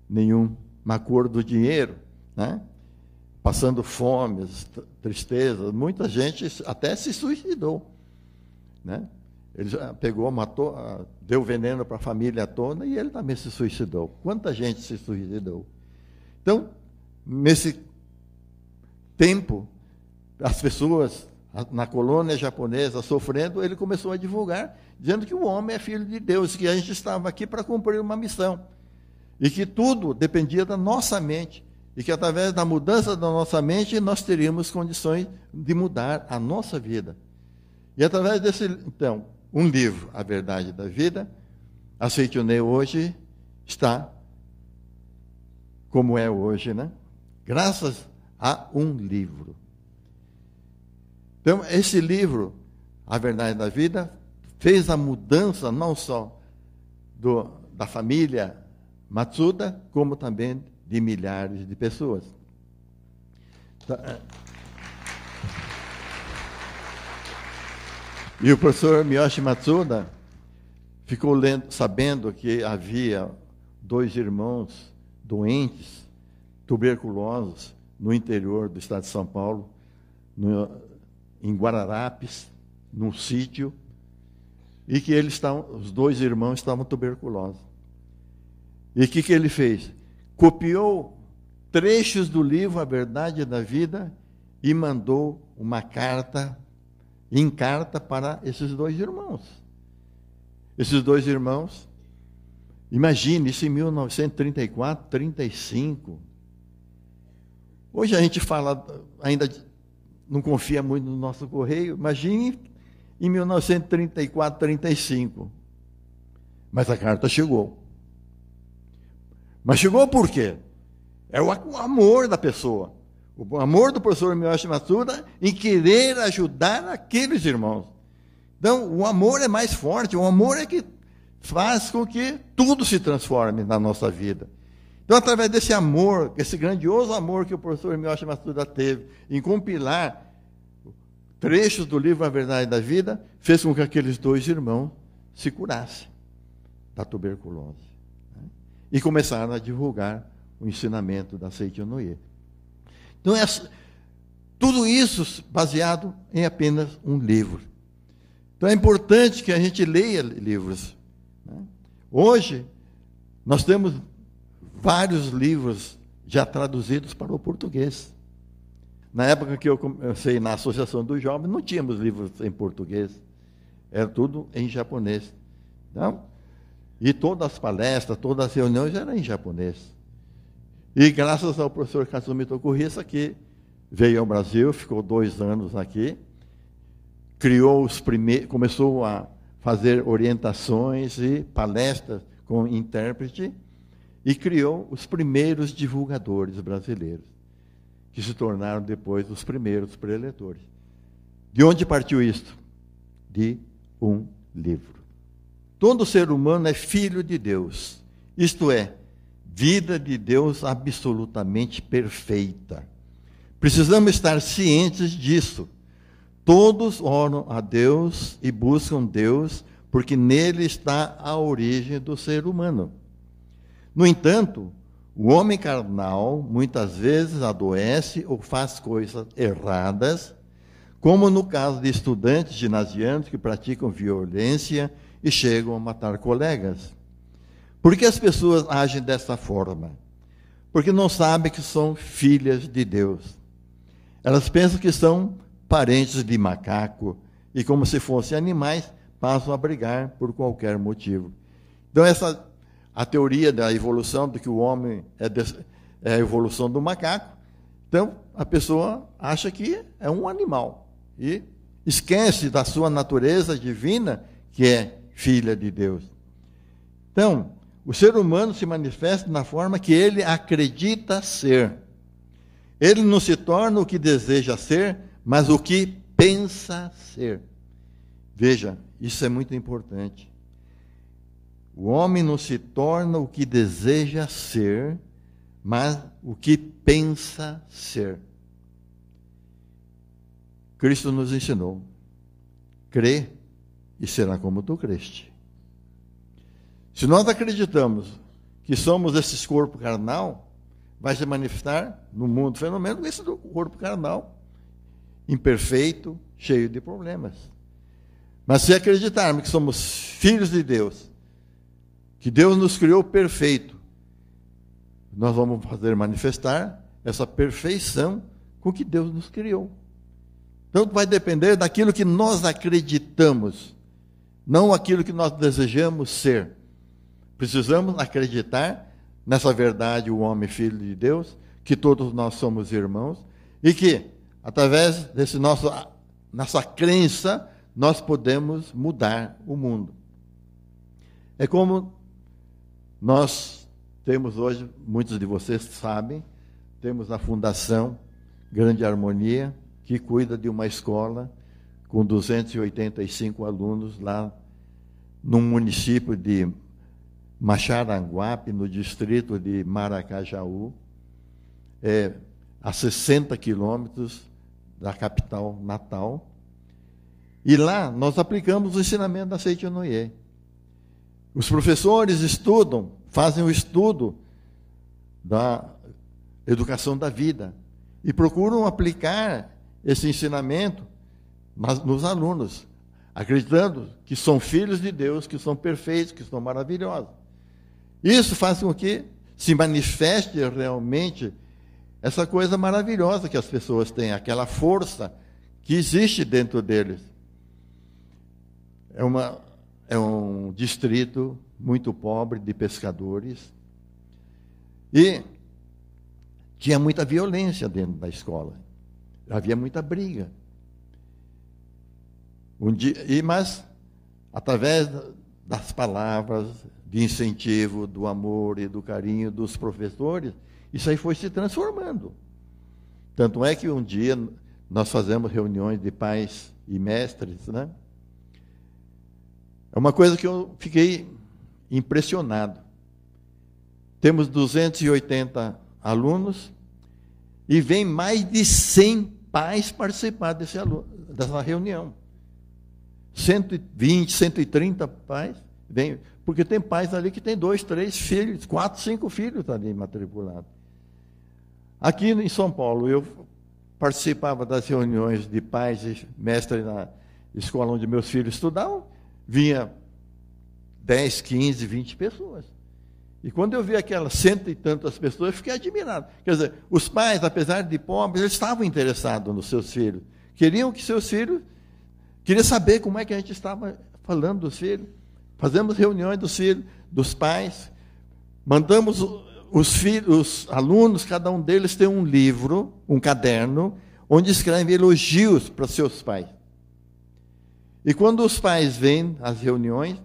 nenhuma cor do dinheiro, né? Passando fome, tristeza. Muita gente até se suicidou, né? Ele já pegou, matou, deu veneno para a família toda e ele também se suicidou. Quanta gente se suicidou? Então, nesse tempo, as pessoas na colônia japonesa sofrendo, ele começou a divulgar, dizendo que o homem é filho de Deus, que a gente estava aqui para cumprir uma missão, e que tudo dependia da nossa mente, e que através da mudança da nossa mente nós teríamos condições de mudar a nossa vida. E através desse, então, um livro, A Verdade da Vida, a Seichonoye hoje está como é hoje, né? Graças a um livro. Então, esse livro, A Verdade da Vida, fez a mudança não só da família Matsuda, como também de milhares de pessoas. E o professor Miyoshi Matsuda ficou sabendo que havia 2 irmãos doentes, tuberculosos, no interior do estado de São Paulo, em Guararapes, num sítio, e que os 2 irmãos estavam tuberculosos. E o que ele fez? Copiou trechos do livro A Verdade da Vida e mandou uma carta para esses 2 irmãos. Esses 2 irmãos, imagine, isso em 1934, 35. Hoje a gente fala, ainda não confia muito no nosso correio, imagine em 1934, 35. Mas a carta chegou. Mas chegou por quê? É o amor da pessoa. O amor do professor Miyoshi Matsuda em querer ajudar aqueles irmãos. Então, o amor é mais forte, o amor é que faz com que tudo se transforme na nossa vida. Então, através desse amor, esse grandioso amor que o professor Miyoshi Matsuda teve em compilar trechos do livro A Verdade da Vida, fez com que aqueles 2 irmãos se curassem da tuberculose, né? E começaram a divulgar o ensinamento da Seichonoye. Então, tudo isso baseado em apenas um livro. Então, é importante que a gente leia livros. Hoje, nós temos vários livros já traduzidos para o português. Na época que eu comecei na Associação dos Jovens, não tínhamos livros em português. Era tudo em japonês. Então, e todas as palestras, todas as reuniões eram em japonês. E graças ao professor Katsumi Tokuhisa, que veio ao Brasil, ficou 2 anos aqui, começou a fazer orientações e palestras com intérprete e criou os primeiros divulgadores brasileiros, que se tornaram depois os primeiros preletores. De onde partiu isto? De um livro. Todo ser humano é filho de Deus, isto é, vida de Deus absolutamente perfeita. Precisamos estar cientes disso. Todos oram a Deus e buscam Deus, porque nele está a origem do ser humano. No entanto, o homem carnal muitas vezes adoece ou faz coisas erradas, como no caso de estudantes ginasianos que praticam violência e chegam a matar colegas. Por que as pessoas agem dessa forma? Porque não sabem que são filhas de Deus. Elas pensam que são parentes de macaco e, como se fossem animais, passam a brigar por qualquer motivo. Então, a teoria da evolução, de que o homem é a evolução do macaco, então a pessoa acha que é um animal e esquece da sua natureza divina, que é filha de Deus. Então, o ser humano se manifesta na forma que ele acredita ser. Ele não se torna o que deseja ser, mas o que pensa ser. Veja, isso é muito importante. O homem não se torna o que deseja ser, mas o que pensa ser. Cristo nos ensinou: crê e será como tu creste. Se nós acreditamos que somos esse corpo carnal, vai se manifestar no mundo fenômeno esse do corpo carnal, imperfeito, cheio de problemas. Mas se acreditarmos que somos filhos de Deus, que Deus nos criou perfeito, nós vamos fazer manifestar essa perfeição com que Deus nos criou. Então vai depender daquilo que nós acreditamos, não aquilo que nós desejamos ser. Precisamos acreditar nessa verdade, o homem filho de Deus, que todos nós somos irmãos, e que, através nossa crença, nós podemos mudar o mundo. É como nós temos hoje, muitos de vocês sabem, temos a Fundação Grande Harmonia, que cuida de uma escola com 285 alunos lá no município de Maxaranguape, no distrito de Maracajaú, a 60 quilômetros da capital natal. E lá nós aplicamos o ensinamento da Seiichi Noye. Os professores estudam, fazem o estudo da educação da vida e procuram aplicar esse ensinamento nos alunos, acreditando que são filhos de Deus, que são perfeitos, que são maravilhosos. Isso faz com que se manifeste realmente essa coisa maravilhosa que as pessoas têm, aquela força que existe dentro deles. É um distrito muito pobre de pescadores e tinha muita violência dentro da escola. Havia muita briga. Mas, através das palavras de incentivo, do amor e do carinho dos professores, isso aí foi se transformando. Tanto é que um dia nós fazemos reuniões de pais e mestres, né? É uma coisa que eu fiquei impressionado. Temos 280 alunos e vem mais de 100 pais participar dessa reunião. 120, 130 pais vêm, porque tem pais ali que tem 2, 3 filhos, 4, 5 filhos ali matriculados. Aqui em São Paulo, eu participava das reuniões de pais e mestres na escola onde meus filhos estudavam, vinha 10, 15, 20 pessoas. E quando eu vi aquelas 100 e tantas pessoas, eu fiquei admirado. Quer dizer, os pais, apesar de pobres, eles estavam interessados nos seus filhos. Queriam que seus filhos... Queria saber como é que a gente estava falando dos filhos. Fazemos reuniões dos filhos, dos pais. Mandamos os alunos, cada um deles tem um livro, um caderno, onde escreve elogios para seus pais. E quando os pais vêm às reuniões,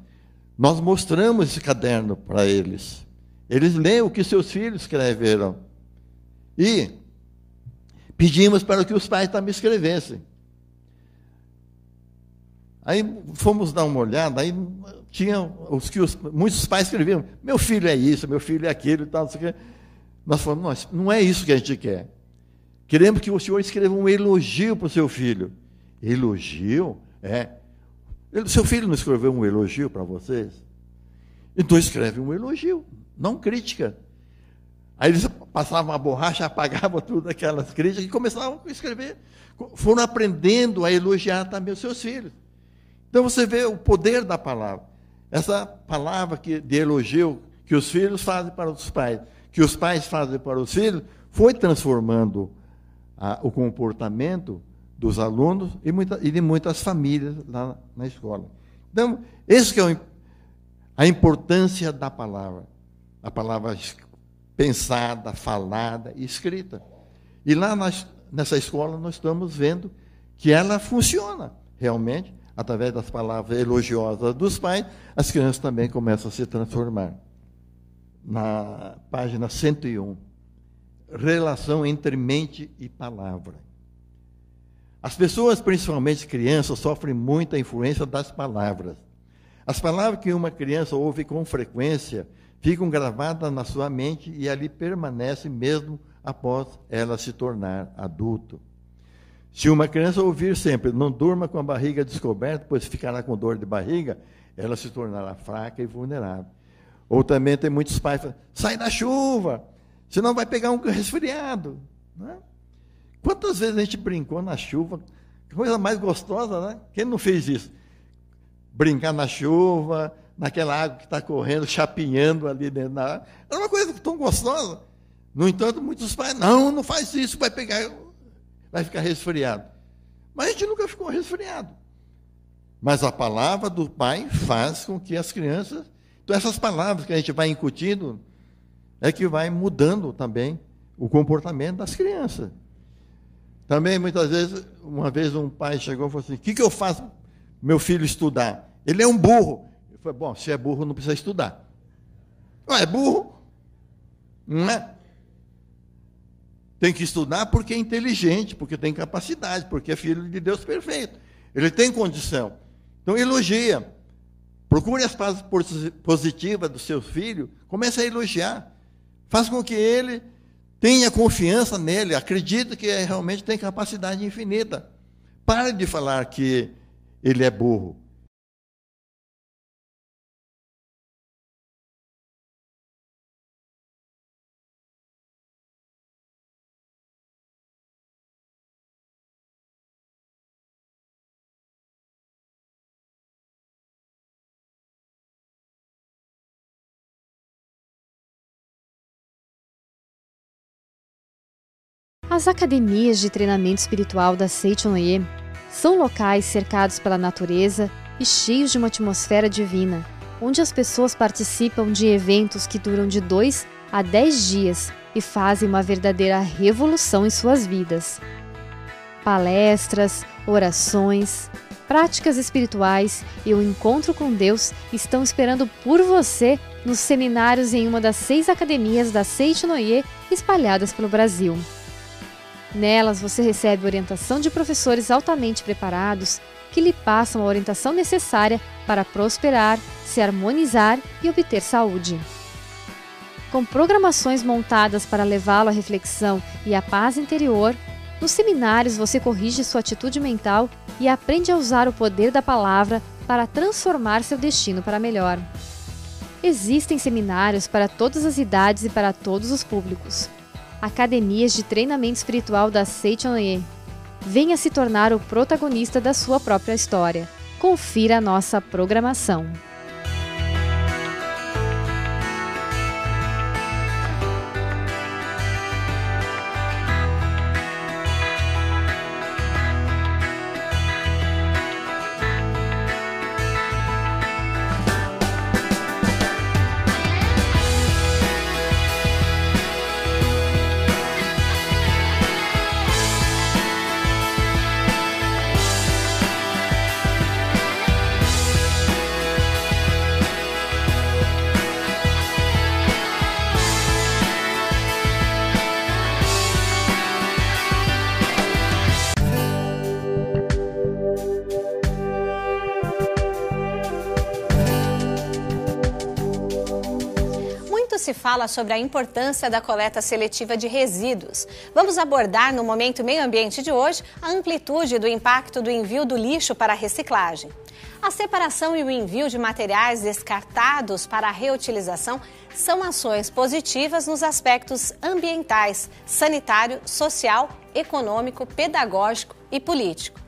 nós mostramos esse caderno para eles. Eles leem o que seus filhos escreveram. E pedimos para que os pais também escrevessem. Aí fomos dar uma olhada, aí tinha muitos pais escreviam, meu filho é isso, meu filho é aquilo e tal, não sei o quê. Nós falamos, não é isso que a gente quer. Queremos que o senhor escreva um elogio para o seu filho. Elogio? Seu filho não escreveu um elogio para vocês? Então escreve um elogio, não crítica. Aí eles passavam a borracha, apagavam tudo aquelas críticas e começavam a escrever. Foram aprendendo a elogiar também os seus filhos. Então você vê o poder da palavra. Essa palavra de elogio que os filhos fazem para os pais, que os pais fazem para os filhos, foi transformando o comportamento dos alunos e de muitas famílias lá na escola. Então, esse que é a importância da palavra. A palavra pensada, falada e escrita. E lá nessa escola nós estamos vendo que ela funciona realmente. Através das palavras elogiosas dos pais, as crianças também começam a se transformar. Na página 101, relação entre mente e palavra. As pessoas, principalmente crianças, sofrem muita influência das palavras. As palavras que uma criança ouve com frequência ficam gravadas na sua mente e ali permanecem mesmo após ela se tornar adulto. Se uma criança ouvir sempre, não durma com a barriga descoberta, pois ficará com dor de barriga, ela se tornará fraca e vulnerável. Ou também tem muitos pais que falam, sai da chuva, senão vai pegar um resfriado. Né? Quantas vezes a gente brincou na chuva? Coisa mais gostosa, né? Quem não fez isso? Brincar na chuva, naquela água que está correndo, chapinhando ali dentro da água. Era uma coisa tão gostosa. No entanto, muitos pais, não faz isso, vai ficar resfriado. Mas a gente nunca ficou resfriado. Mas a palavra do pai faz com que as crianças... Então, essas palavras que a gente vai incutindo é que vai mudando também o comportamento das crianças. Também, muitas vezes, uma vez um pai chegou e falou assim, o que eu faço para meu filho estudar? Ele é um burro. Eu falei, bom, se é burro, não precisa estudar. É burro? Não é? Tem que estudar porque é inteligente, porque tem capacidade, porque é filho de Deus perfeito. Ele tem condição. Então, elogia. Procure as partes positivas do seu filho, comece a elogiar. Faz com que ele tenha confiança nele, acredite que realmente tem capacidade infinita. Pare de falar que ele é burro. As academias de treinamento espiritual da Seichonoye são locais cercados pela natureza e cheios de uma atmosfera divina, onde as pessoas participam de eventos que duram de 2 a 10 dias e fazem uma verdadeira revolução em suas vidas. Palestras, orações, práticas espirituais e o encontro com Deus estão esperando por você nos seminários em uma das 6 academias da Seichonoye espalhadas pelo Brasil. Nelas você recebe orientação de professores altamente preparados que lhe passam a orientação necessária para prosperar, se harmonizar e obter saúde. Com programações montadas para levá-lo à reflexão e à paz interior, nos seminários você corrige sua atitude mental e aprende a usar o poder da palavra para transformar seu destino para melhor. Existem seminários para todas as idades e para todos os públicos. academias de treinamento espiritual da Seichonoye. Venha se tornar o protagonista da sua própria história. Confira a nossa programação. Se fala sobre a importância da coleta seletiva de resíduos. Vamos abordar no Momento Meio Ambiente de hoje a amplitude do impacto do envio do lixo para a reciclagem. A separação e o envio de materiais descartados para a reutilização são ações positivas nos aspectos ambientais, sanitário, social, econômico, pedagógico e político.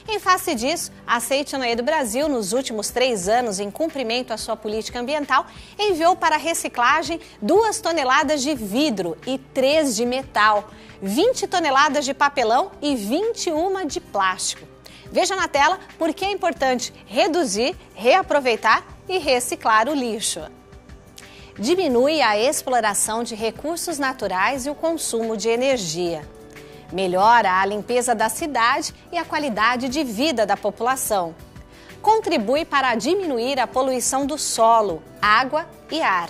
Em face disso, a Seichonoye do Brasil, nos últimos 3 anos, em cumprimento à sua política ambiental, enviou para a reciclagem 2 toneladas de vidro e 3 de metal, 20 toneladas de papelão e 21 de plástico. Veja na tela por que é importante reduzir, reaproveitar e reciclar o lixo. Diminui a exploração de recursos naturais e o consumo de energia. Melhora a limpeza da cidade e a qualidade de vida da população. Contribui para diminuir a poluição do solo, água e ar.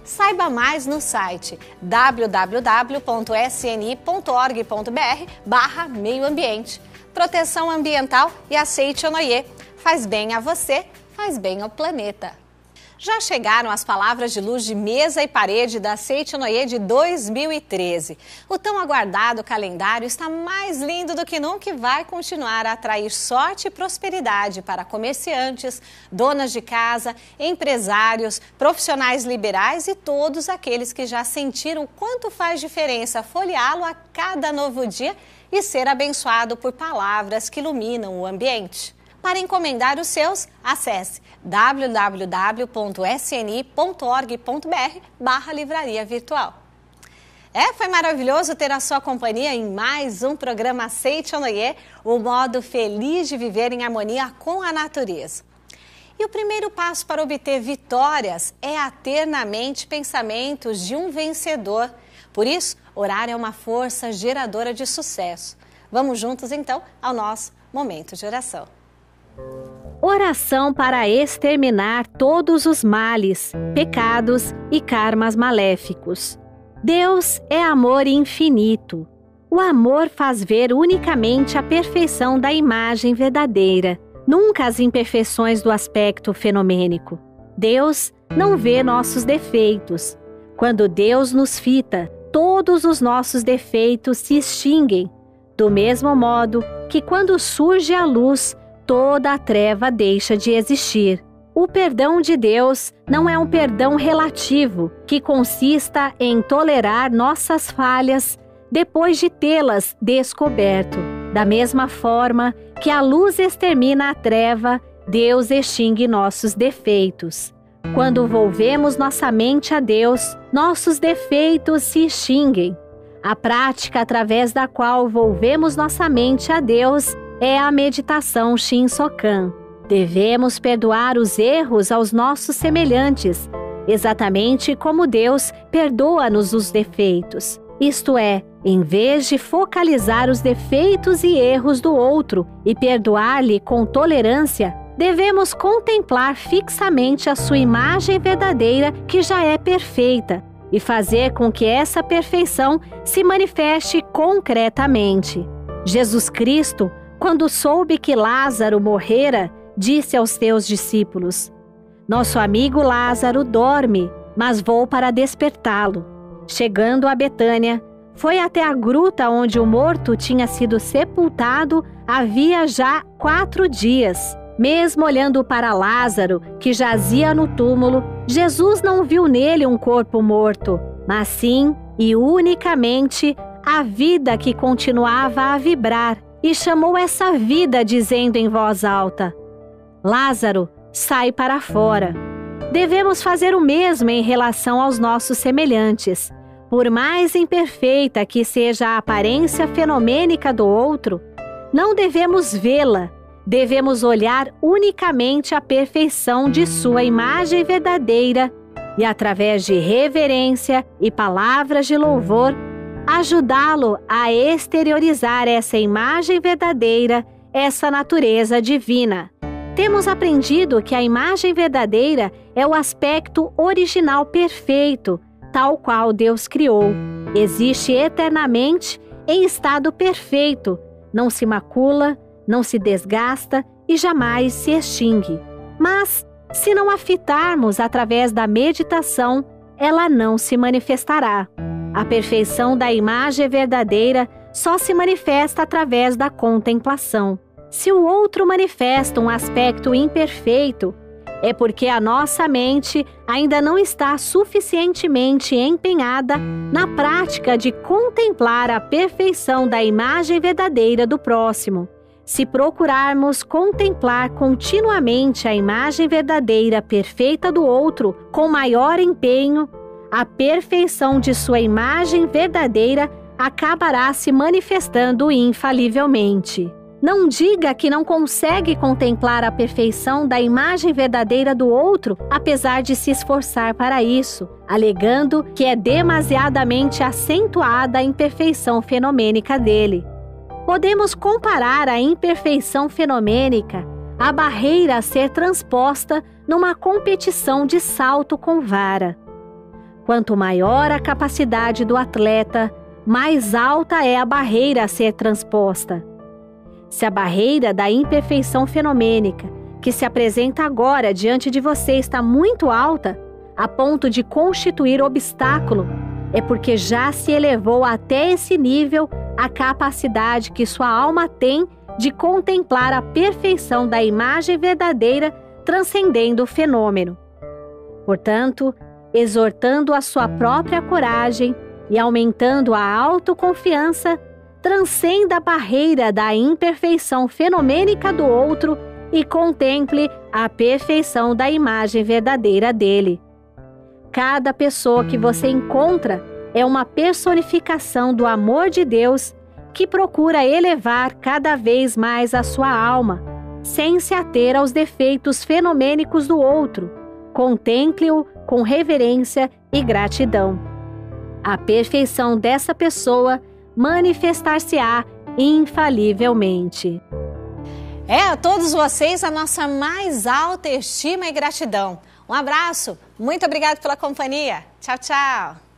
Saiba mais no site www.sni.org.br/meioambiente. Proteção ambiental e a Seichonoye. Faz bem a você, faz bem ao planeta. Já chegaram as palavras de luz de mesa e parede da Seichonoye de 2013. O tão aguardado calendário está mais lindo do que nunca e vai continuar a atrair sorte e prosperidade para comerciantes, donas de casa, empresários, profissionais liberais e todos aqueles que já sentiram o quanto faz diferença folheá-lo a cada novo dia e ser abençoado por palavras que iluminam o ambiente. Para encomendar os seus, acesse www.sni.org.br/livraria virtual. Foi maravilhoso ter a sua companhia em mais um programa Seichonoye, o modo feliz de viver em harmonia com a natureza. E o primeiro passo para obter vitórias é ter na mente pensamentos de um vencedor. Por isso, orar é uma força geradora de sucesso. Vamos juntos então ao nosso momento de oração. Oração para exterminar todos os males, pecados e karmas maléficos. Deus é amor infinito. O amor faz ver unicamente a perfeição da imagem verdadeira, nunca as imperfeições do aspecto fenomênico. Deus não vê nossos defeitos. Quando Deus nos fita, todos os nossos defeitos se extinguem, do mesmo modo que quando surge a luz, toda a treva deixa de existir. O perdão de Deus não é um perdão relativo, que consista em tolerar nossas falhas depois de tê-las descoberto. Da mesma forma que a luz extermina a treva, Deus extingue nossos defeitos. Quando volvemos nossa mente a Deus, nossos defeitos se extinguem. A prática através da qual volvemos nossa mente a Deus é a meditação Shinsokan. Devemos perdoar os erros aos nossos semelhantes, exatamente como Deus perdoa-nos os defeitos. Isto é, em vez de focalizar os defeitos e erros do outro e perdoar-lhe com tolerância, devemos contemplar fixamente a sua imagem verdadeira que já é perfeita e fazer com que essa perfeição se manifeste concretamente. Jesus Cristo, quando soube que Lázaro morrera, disse aos seus discípulos: "Nosso amigo Lázaro dorme, mas vou para despertá-lo." Chegando a Betânia, foi até a gruta onde o morto tinha sido sepultado havia já 4 dias. Mesmo olhando para Lázaro, que jazia no túmulo, Jesus não viu nele um corpo morto, mas sim e unicamente a vida que continuava a vibrar, e chamou essa vida dizendo em voz alta: Lázaro, sai para fora. Devemos fazer o mesmo em relação aos nossos semelhantes. Por mais imperfeita que seja a aparência fenomênica do outro, não devemos vê-la, devemos olhar unicamente a perfeição de sua imagem verdadeira e, através de reverência e palavras de louvor, ajudá-lo a exteriorizar essa imagem verdadeira, essa natureza divina. Temos aprendido que a imagem verdadeira é o aspecto original perfeito, tal qual Deus criou. Existe eternamente em estado perfeito, não se macula, não se desgasta e jamais se extingue. Mas, se não a fitarmos através da meditação, ela não se manifestará. A perfeição da imagem verdadeira só se manifesta através da contemplação. Se o outro manifesta um aspecto imperfeito, é porque a nossa mente ainda não está suficientemente empenhada na prática de contemplar a perfeição da imagem verdadeira do próximo. Se procurarmos contemplar continuamente a imagem verdadeira perfeita do outro com maior empenho, a perfeição de sua imagem verdadeira acabará se manifestando infalivelmente. Não diga que não consegue contemplar a perfeição da imagem verdadeira do outro, apesar de se esforçar para isso, alegando que é demasiadamente acentuada a imperfeição fenomênica dele. Podemos comparar a imperfeição fenomênica à barreira a ser transposta numa competição de salto com vara. Quanto maior a capacidade do atleta, mais alta é a barreira a ser transposta. Se a barreira da imperfeição fenomênica, que se apresenta agora diante de você, está muito alta, a ponto de constituir obstáculo, é porque já se elevou até esse nível a capacidade que sua alma tem de contemplar a perfeição da imagem verdadeira transcendendo o fenômeno. Portanto, exortando a sua própria coragem e aumentando a autoconfiança, transcenda a barreira da imperfeição fenomênica do outro e contemple a perfeição da imagem verdadeira dele. Cada pessoa que você encontra é uma personificação do amor de Deus que procura elevar cada vez mais a sua alma, sem se ater aos defeitos fenomênicos do outro. Contemple-o com reverência e gratidão. A perfeição dessa pessoa manifestar-se-á infalivelmente. A todos vocês a nossa mais alta estima e gratidão. Um abraço, muito obrigado pela companhia. Tchau, tchau.